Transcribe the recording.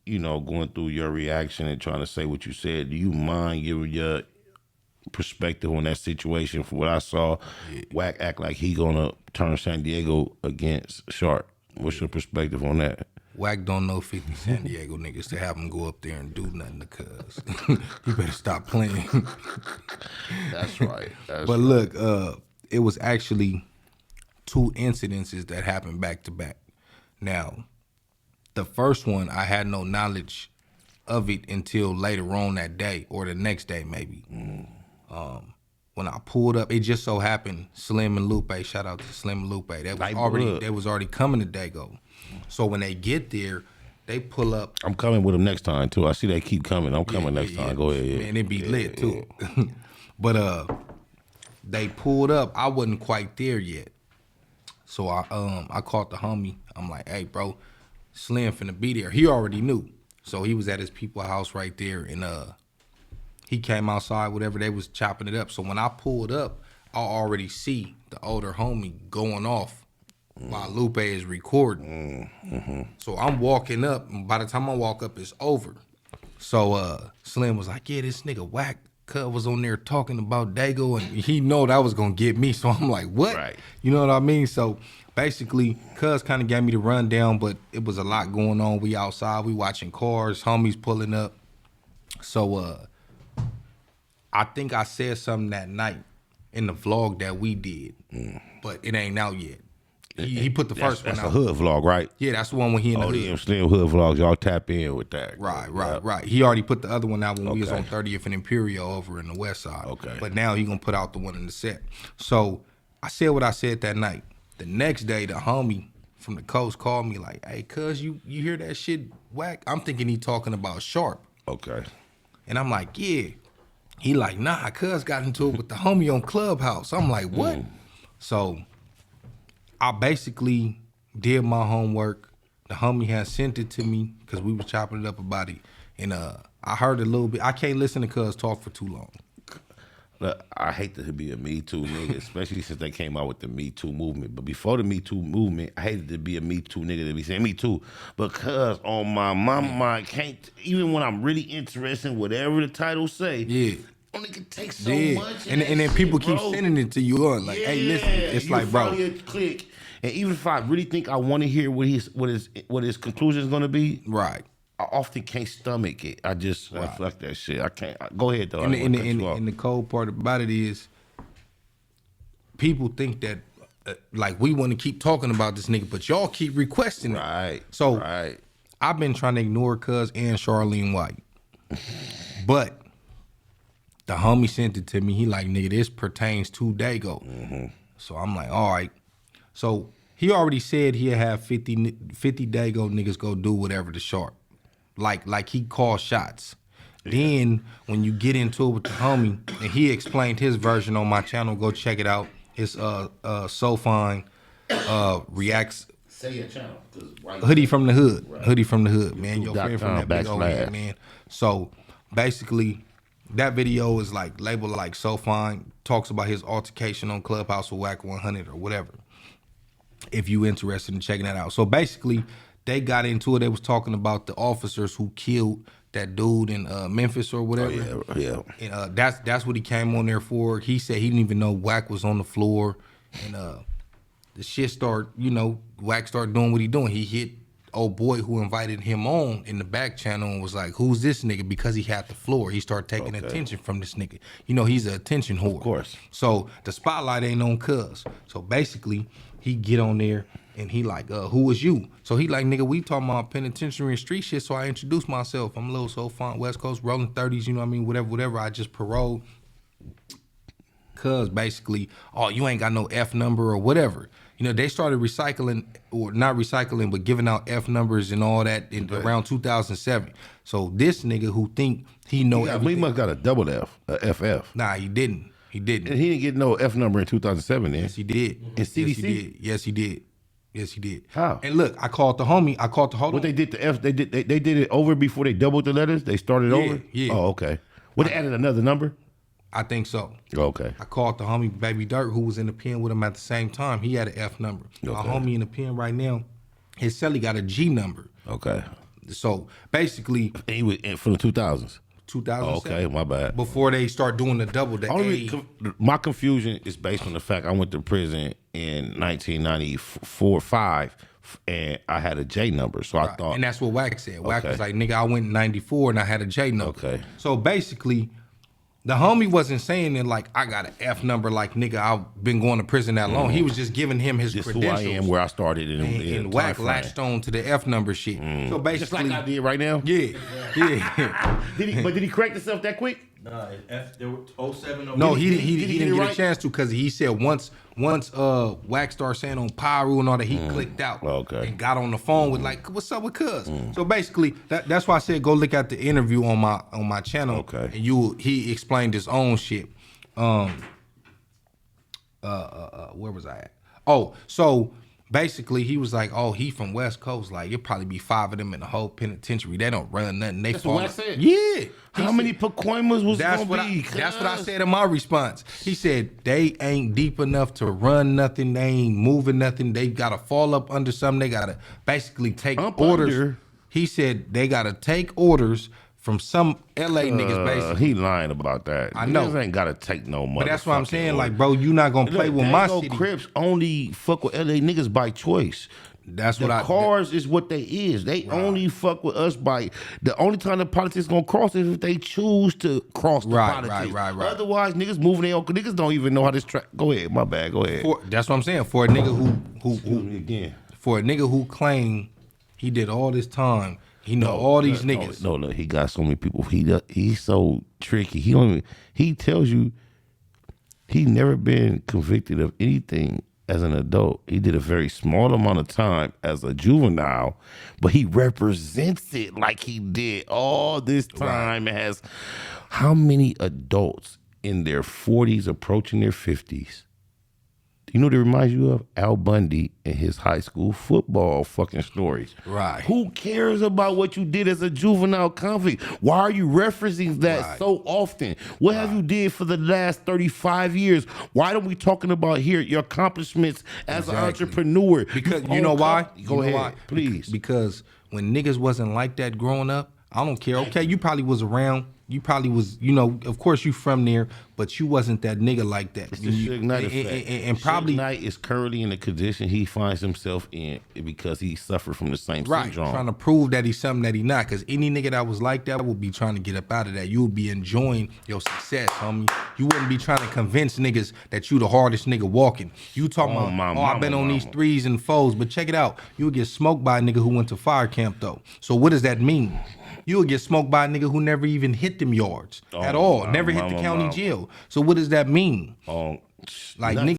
you know, going through your reaction and trying to say what you said, do you mind giving your perspective on that situation? For what I saw, Wack act like he gonna turn San Diego against Sharp. What's your perspective on that? Wack don't know 50 San Diego niggas to have him go up there and do nothing to cuz. You better stop playing. That's right. But look, it was actually 2 incidences that happened back to back. Now, the first one, I had no knowledge of it until later on that day or the next day maybe. When I pulled up, it just so happened Slim and Lupe, shout out to Slim and Lupe, they was already coming to Dago. So when they get there, they pull up. I'm coming with them next time too. I see they keep coming. I'm coming next time. Go ahead. Man, it be lit too. But they pulled up. I wasn't quite there yet. So I called the homie. I'm like, hey bro, Slim finna be there. He already knew. So he was at his people's house right there, and he came outside, whatever, they was chopping it up. So when I pulled up, I already see the older homie going off while Lupe is recording. So I'm walking up, and by the time I walk up, it's over. So Slim was like, yeah, this nigga Wack Cub was on there talking about Dago, and he know that was gonna get me. So I'm like, what? Right. You know what I mean? So basically, Cuz kind of gave me the rundown, but it was a lot going on. We outside, we watching cars, homies pulling up. So I think I said something that night in the vlog that we did, but it ain't out yet. He put the first one out. That's a hood vlog, right? Yeah, that's the one when he in the hood. The Slim hood vlogs, y'all tap in with that. Right. He already put the other one out when we was on 30th and Imperial over in the West Side. Okay. But now he gonna put out the one in the set. So I said what I said that night. The next day, the homie from the coast called me like, hey, cuz, you hear that shit, Wack? I'm thinking he talking about Sharp. Okay. And I'm like, yeah. He like, nah, cuz got into it with the homie on Clubhouse. I'm like, what? So I basically did my homework. The homie had sent it to me because we was chopping it up about it. And I heard a little bit. I can't listen to cuz talk for too long. Look, I hate to be a Me Too nigga, especially since they came out with the Me Too movement. But before the Me Too movement, I hated to be a Me Too nigga to be saying Me Too. Because on my mama, I can't, even when I'm really interested in whatever the title say, only can take so much. And then people keep sending it to you on like, hey, listen, it's like, bro. Click. And even if I really think I want to hear what his conclusion is gonna be, right. I often can't stomach it. I fuck that shit. I can't. Go ahead though. And the cold part about it is, people think that like we want to keep talking about this nigga, but y'all keep requesting it. Right. So I've been trying to ignore Cuz and Charlene White, but the homie sent it to me. He like, nigga, this pertains to Dago. So I'm like, all right. So he already said he'll have 50 Dago niggas go do whatever to Sharp. Like he called shots. Then when you get into it with the homie, and he explained his version on my channel, go check it out. It's So Fine reacts. Say your channel. Hoodie from the Hood. Right. Hoodie from the Hood, man. Your friend from that big old head, man. So basically, that video is like labeled like So Fine, talks about his altercation on Clubhouse with Wack 100 or whatever. If you interested in checking that out. So basically, they got into it. They was talking about the officers who killed that dude in Memphis or whatever. Oh, yeah. And that's what he came on there for. He said he didn't even know Wack was on the floor. And the shit started, Wack started doing what he doing. He hit old boy who invited him on in the back channel and was like, who's this nigga? Because he had the floor. He started taking attention from this nigga. He's an attention whore. Of course. So the spotlight ain't on Cuz. So basically, he get on there and he like, who is you? So he like, nigga, we talking about penitentiary and street shit, so I introduced myself. I'm a little So Fine, West Coast, rolling 30s, whatever. I just paroled. Cuz basically, oh, you ain't got no F number or whatever. They started recycling, or not recycling, but giving out F numbers and all that around 2007. So this nigga who think he know everything. He must got a double F, a FF. Nah, he didn't. And he didn't get no F number in 2007 then. Yes, he did. In CDC? Yes, he did. How? And look, I called the homie. What they did to F? They did it over before they doubled the letters. They started over. Yeah. Oh, okay. What, they added another number? I think so. Okay. I called the homie Baby Dirt, who was in the pen with him at the same time. He had an F number. My homie in the pen right now, his celly got a G number. Okay. So basically, And he was from the 2000s. 2007. Okay, my bad. Before they start doing the double, the A. My confusion is based on the fact I went to prison in 1994 5, and I had a J number, so I thought. And that's what Wack said. Wack Okay. was like, nigga, I went in 94 and I had a J number. Okay. So basically, the homie wasn't saying it like, I got an F number, like, nigga, I've been going to prison that long. He was just giving him his Just who credentials. I am, where I started, And Wack latched on to the F number shit. So basically. Just like I did right now. Yeah. Did he correct himself that quick? Nah, there were 07. No, Did he he didn't get it get right? a chance to because he said once Wack started saying on Pyro and all that, he clicked out. Okay. And got on the phone with like, what's up with Cuz? So basically, that's why I said go look at the interview on my channel. Okay. And he explained his own shit. Where was I at? Oh, so basically he was like, oh, he from West Coast. Like, it'll probably be 5 of them in the whole penitentiary. They don't run nothing. They That's fall. what I said. Yeah. How many Pacoimas was That's gonna what be? that's what I said in my response. He said they ain't deep enough to run nothing. They ain't moving nothing. They gotta fall up under something. They gotta basically take orders. Under. He said they gotta take orders from some LA niggas basically. He lying about that. I know. Niggas ain't gotta take no money. But that's what I'm saying. Like, bro, you not gonna play with my city. Crips only fuck with LA niggas by choice. That's The what cars is what they is. They only fuck with us by the only time the politics gonna cross is if they choose to cross the politics. Right. Otherwise, niggas moving their own. Niggas don't even know how this track. Go ahead, my bad. Go ahead. That's what I'm saying. For a nigga Excuse me again. for a nigga who claimed he did all this time, he know all these niggas. No, look, he got so many people. He's so tricky. He tells you he never been convicted of anything as an adult. He did a very small amount of time as a juvenile, but he represents it like he did all this time. Right. Has how many adults in their 40s approaching their 50s? You know what it reminds you of? Al Bundy and his high school football fucking stories. Right. Who cares about what you did as a juvenile convict? Why are you referencing that so often? What have you did for the last 35 years? Why don't we talking about here your accomplishments as an entrepreneur? Because you know why? Go ahead, please. Because when niggas wasn't like that growing up, I don't care. Okay, you probably was around. You probably was, of course you from there, but you wasn't that nigga like that. It's the Suge Knight effect. And probably Suge Knight is currently in the condition he finds himself in because he suffered from the same syndrome. Trying to prove that he's something that he not. Because any nigga that was like that would be trying to get up out of that. You would be enjoying your success, homie. You wouldn't be trying to convince niggas that you the hardest nigga walking. You talking about, I've been on these 3s and 4s, but check it out. You would get smoked by a nigga who went to fire camp though. So what does that mean? You would get smoked by a nigga who never even hit them yards at all. Never hit the county jail. So what does that mean? Like nigga.